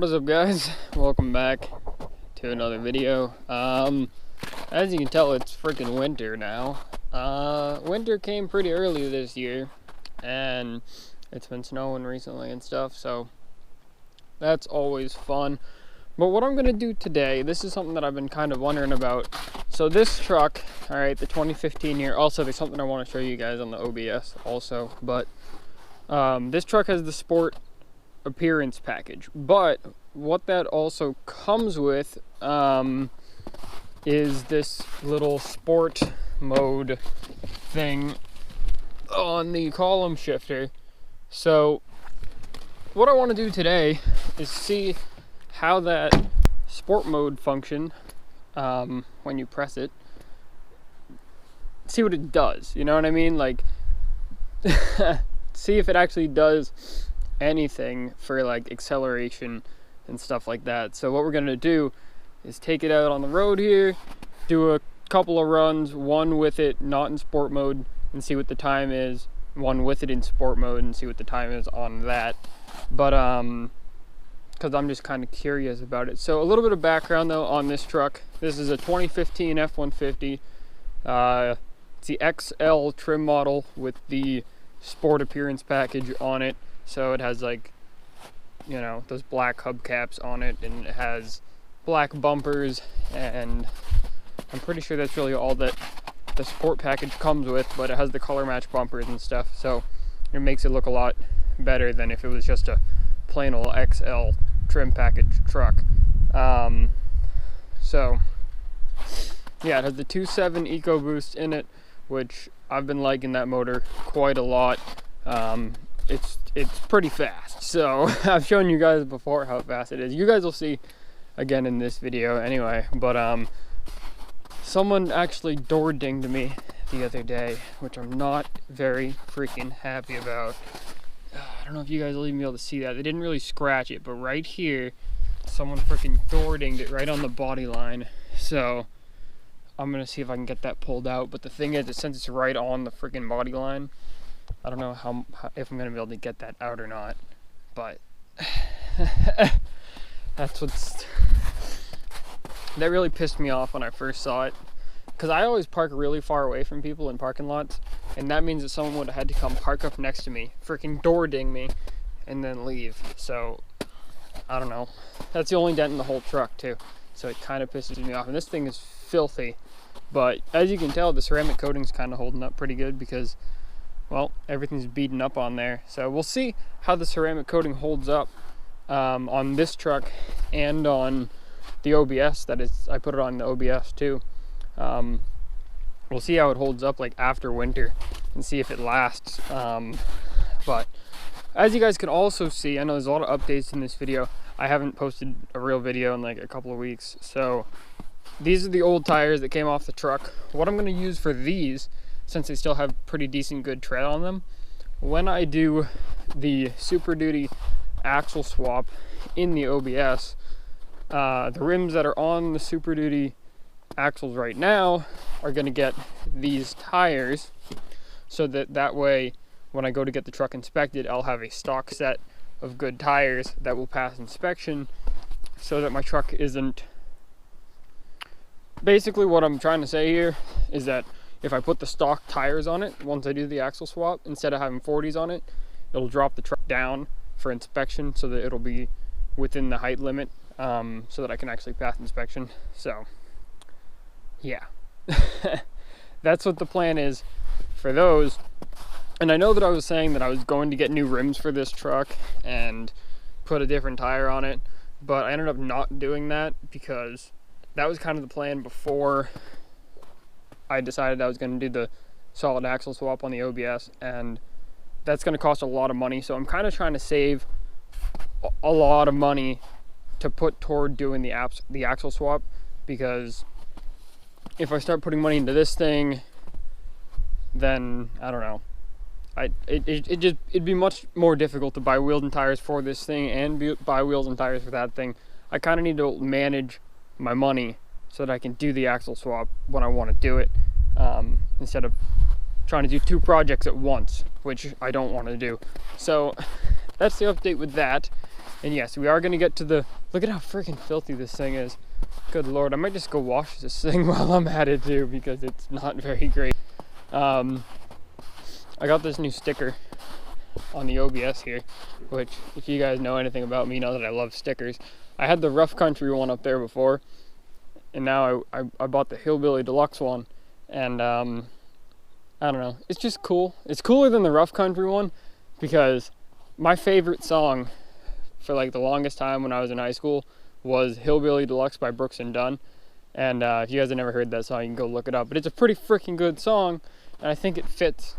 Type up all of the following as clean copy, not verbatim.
What is up, guys? Welcome back to another video. As you can tell, it's freaking winter now. Winter came pretty early this year, and it's been snowing recently and stuff, so that's always fun. But what I'm gonna do today, this is something that I've been kind of wondering about. So this truck, all right, the 2015 here. Also, there's something I want to show you guys on the OBS also, but this truck has the sport appearance package, but what that also comes with is this little sport mode thing on the column shifter. So what I want to do today is see how that sport mode function, when you press it, see what it does, you know what I mean? Like see if it actually does anything for like acceleration and stuff like that. So what we're gonna do is take it out on the road here, do a couple of runs, one with it not in sport mode and see what the time is, one with it in sport mode and see what the time is on that. But because I'm just kind of curious about it. So a little bit of background though on this truck. This is a 2015 F150. It's the XL trim model with the sport appearance package on it. So it has, like, you know, those black hubcaps on it, and it has black bumpers, and I'm pretty sure that's really all that the sport package comes with, but it has the color match bumpers and stuff, so it makes it look a lot better than if it was just a plain old XL trim package truck. So yeah, it has the 2.7 Ecoboost in it, which I've been liking that motor quite a lot. It's pretty fast, so I've shown you guys before how fast it is. You guys will see again in this video anyway. But someone actually door dinged me the other day, which I'm not very freaking happy about. I don't know if you guys will even be able to see that. They didn't really scratch it, but right here someone freaking door dinged it right on the body line. So I'm gonna see if I can get that pulled out, but the thing is, since it's right on the freaking body line, I don't know how if I'm gonna be able to get that out or not, but that really pissed me off when I first saw it, because I always park really far away from people in parking lots, and that means that someone would have had to come park up next to me, freaking door ding me, and then leave. So I don't know. That's the only dent in the whole truck too, so it kind of pisses me off. And this thing is filthy, but as you can tell, the ceramic coating's kind of holding up pretty good because, well, everything's beaten up on there. So we'll see how the ceramic coating holds up on this truck and on the OBS. That is, I put it on the OBS too. We'll see how it holds up like after winter and see if it lasts. But as you guys can also see, I know there's a lot of updates in this video. I haven't posted a real video in like a couple of weeks. So these are the old tires that came off the truck. What I'm going to use for these, since they still have pretty decent good tread on them, when I do the Super Duty axle swap in the OBS, the rims that are on the Super Duty axles right now are going to get these tires, so that way when I go to get the truck inspected, I'll have a stock set of good tires that will pass inspection, so that my truck isn't... Basically what I'm trying to say here is that if I put the stock tires on it, once I do the axle swap, instead of having 40s on it, it'll drop the truck down for inspection so that it'll be within the height limit, so that I can actually pass inspection. So yeah, that's what the plan is for those. And I know that I was saying that I was going to get new rims for this truck and put a different tire on it, but I ended up not doing that because that was kind of the plan before I decided I was going to do the solid axle swap on the OBS, and that's going to cost a lot of money. So I'm kind of trying to save a lot of money to put toward doing the axle swap, because if I start putting money into this thing, then I don't know. It'd be much more difficult to buy wheels and tires for this thing and buy wheels and tires for that thing. I kind of need to manage my money so that I can do the axle swap when I want to do it, instead of trying to do two projects at once, which I don't want to do. So that's the update with that. And yes, we are going to get to the, look at how freaking filthy this thing is. Good Lord, I might just go wash this thing while I'm at it too, because it's not very great. I got this new sticker on the OBS here, which, if you guys know anything about me, know that I love stickers. I had the rough country one up there before, and now I bought the Hillbilly Deluxe one, and I don't know, it's just cool. It's cooler than the rough country one, because my favorite song for like the longest time when I was in high school was Hillbilly Deluxe by Brooks and Dunn. And if you guys have never heard that song, you can go look it up. But it's a pretty freaking good song, and I think it fits.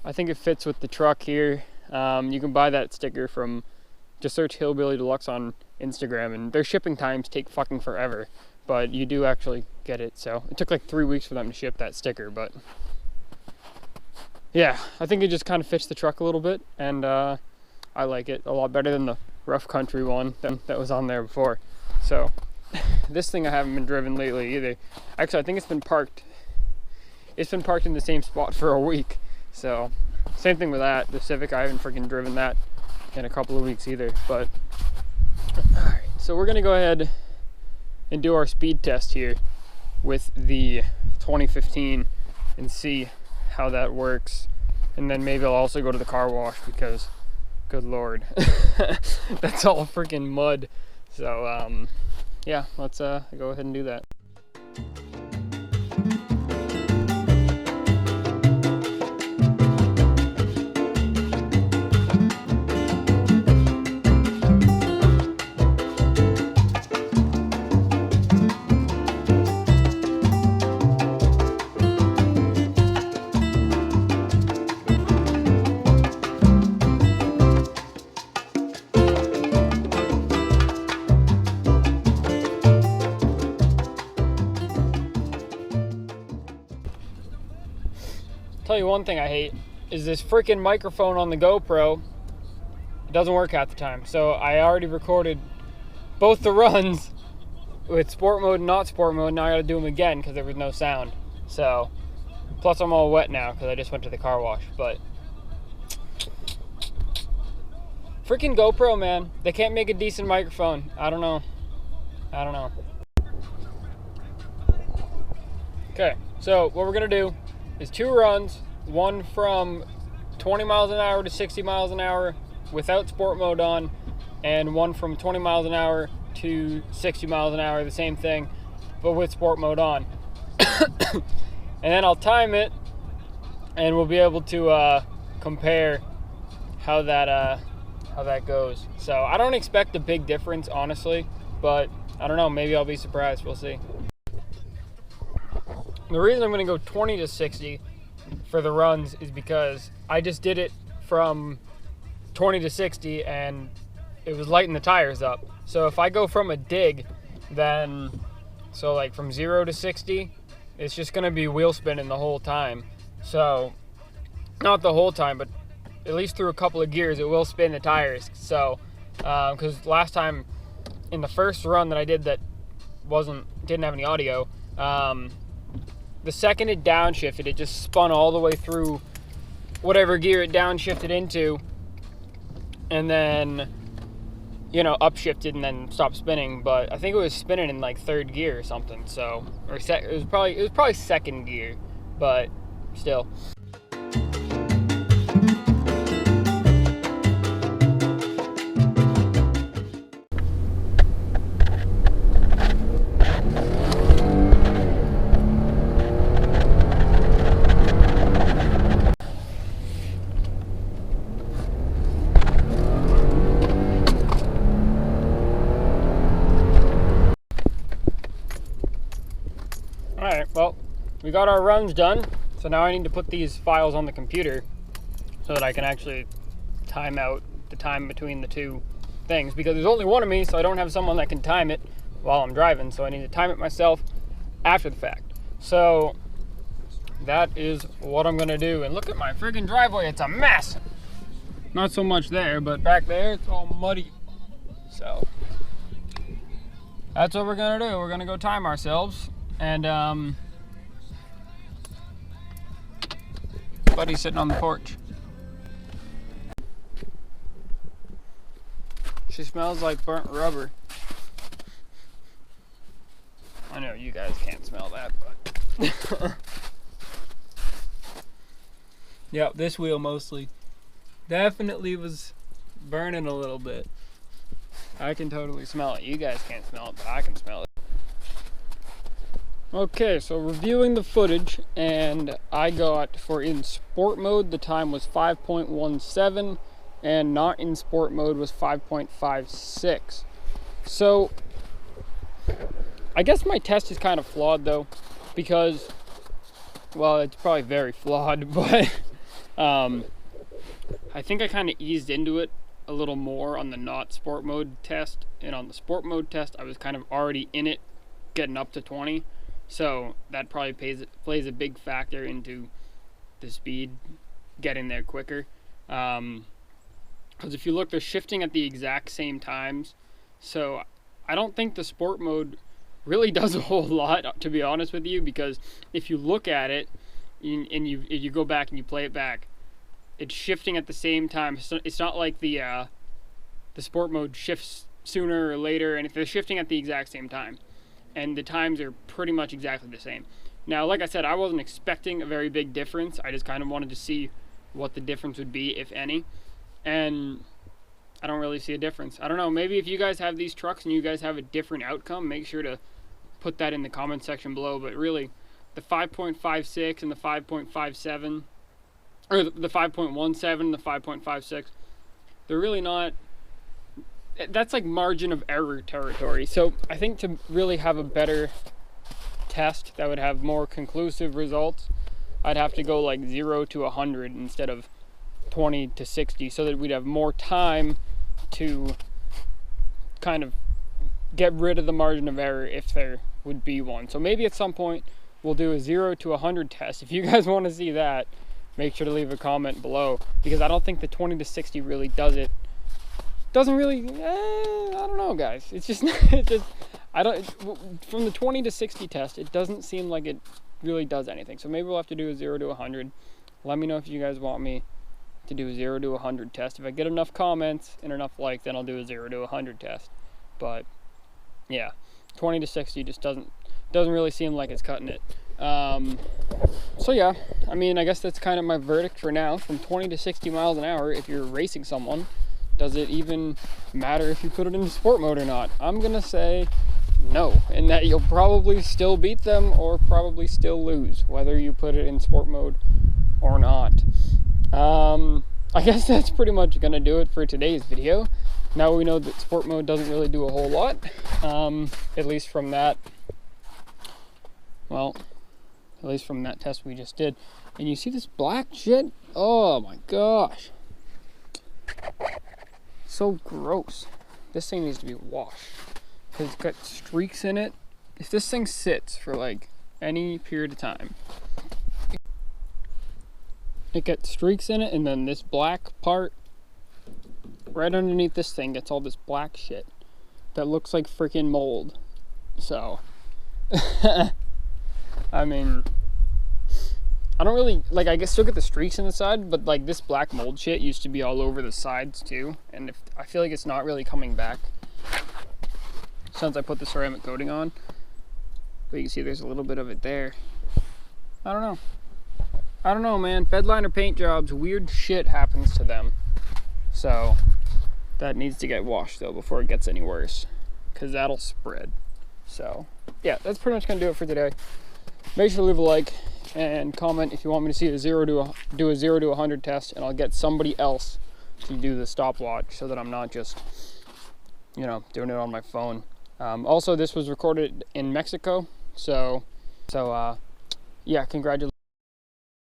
I think it fits with the truck here. You can buy that sticker from, just search Hillbilly Deluxe on Instagram, and their shipping times take fucking forever. But you do actually get it. So it took like 3 weeks for them to ship that sticker. But yeah, I think it just kind of fits the truck a little bit, and I like it a lot better than the rough country one that was on there before. So this thing I haven't been driven lately either. Actually, I think it's been parked in the same spot for a week. So same thing with that, the Civic. I haven't freaking driven that in a couple of weeks either. But alright, so we're gonna go ahead and do our speed test here with the 2015 and see how that works. And then maybe I'll also go to the car wash, because good Lord, that's all freaking mud. So yeah, let's go ahead and do that. Tell you one thing I hate is this freaking microphone on the GoPro. It doesn't work half the time. So I already recorded both the runs with sport mode and not sport mode. Now I gotta do them again because there was no sound. So, plus I'm all wet now because I just went to the car wash. But freaking GoPro, man, they can't make a decent microphone. I don't know. Okay, so what we're gonna do is 2 runs, one from 20 miles an hour to 60 miles an hour without sport mode on, and one from 20 miles an hour to 60 miles an hour, the same thing, but with sport mode on. And then I'll time it, and we'll be able to compare how that goes. So I don't expect a big difference, honestly, but I don't know, maybe I'll be surprised. We'll see. The reason I'm going to go 20 to 60 for the runs is because I just did it from 20 to 60 and it was lighting the tires up. So if I go from a dig, then, so like from 0 to 60, it's just going to be wheel spinning the whole time. So, not the whole time, but at least through a couple of gears, it will spin the tires. So, because last time in the first run that I did that didn't have any audio, the second it downshifted, it just spun all the way through whatever gear it downshifted into, and then, you know, upshifted and then stopped spinning. But I think it was spinning in like 3rd gear or something. So, it was probably 2nd gear, but still. Alright, well, we got our runs done, so now I need to put these files on the computer so that I can actually time out the time between the two things, because there's only one of me, so I don't have someone that can time it while I'm driving, so I need to time it myself after the fact. So that is what I'm gonna do. And look at my friggin' driveway, it's a mess. Not so much there, but back there it's all muddy. So that's what we're gonna do. We're gonna go time ourselves. And buddy's sitting on the porch. She smells like burnt rubber. I know you guys can't smell that, but yeah, this wheel mostly definitely was burning a little bit. I can totally smell it. You guys can't smell it, but I can smell it. Okay, so reviewing the footage, and I got, for in sport mode, the time was 5.17, and not in sport mode was 5.56. So I guess my test is kind of flawed though, because, well, it's probably very flawed, but I think I kind of eased into it a little more on the not sport mode test, and on the sport mode test I was kind of already in it, getting up to 20, so that probably plays a big factor into the speed getting there quicker, because if you look, they're shifting at the exact same times, so I don't think the sport mode really does a whole lot, to be honest with you, because if you look at it and you go back and you play it back, it's shifting at the same time. So it's not like the sport mode shifts sooner or later, and if they're shifting at the exact same time, and the times are pretty much exactly the same. Now, like I said, I wasn't expecting a very big difference. I just kind of wanted to see what the difference would be, if any, and I don't really see a difference. I don't know, maybe if you guys have these trucks and you guys have a different outcome, make sure to put that in the comment section below. But really, the 5.56 and the 5.57, or the 5.17 and the 5.56, they're really not, that's like margin of error territory. So I think to really have a better test that would have more conclusive results, I'd have to go like 0 to 100 instead of 20 to 60, so that we'd have more time to kind of get rid of the margin of error if there would be one. So maybe at some point we'll do a 0 to 100 test. If you guys want to see that, make sure to leave a comment below, because I don't think the 20 to 60 really does it. Doesn't really, I don't know, guys. It's just, from the 20 to 60 test, it doesn't seem like it really does anything. So maybe we'll have to do a 0 to 100. Let me know if you guys want me to do a 0 to 100 test. If I get enough comments and enough likes, then I'll do a 0 to 100 test. But yeah, 20 to 60 just doesn't really seem like it's cutting it. So yeah, I mean, I guess that's kind of my verdict for now. From 20 to 60 miles an hour, if you're racing someone, does it even matter if you put it in sport mode or not? I'm gonna say no, and that you'll probably still beat them or probably still lose, whether you put it in sport mode or not. I guess that's pretty much gonna do it for today's video. Now we know that sport mode doesn't really do a whole lot, at least from that, well, at least from that test we just did. And you see this black shit? Oh my gosh. So gross. This thing needs to be washed, because it's got streaks in it. If this thing sits for like any period of time, it gets streaks in it, and then this black part right underneath this thing gets all this black shit that looks like freaking mold. So I mean, I don't really, like, I guess still get the streaks in the side, but like this black mold shit used to be all over the sides too, and I feel like it's not really coming back since I put the ceramic coating on. But you can see there's a little bit of it there. I don't know, man. Bedliner paint jobs, weird shit happens to them. So that needs to get washed though before it gets any worse, because that'll spread. So yeah, that's pretty much gonna do it for today. Make sure to leave a like and comment if you want me to see do a 0 to 100 test, and I'll get somebody else to do the stopwatch so that I'm not just, you know, doing it on my phone. Also, this was recorded in Mexico, so yeah, congratulations.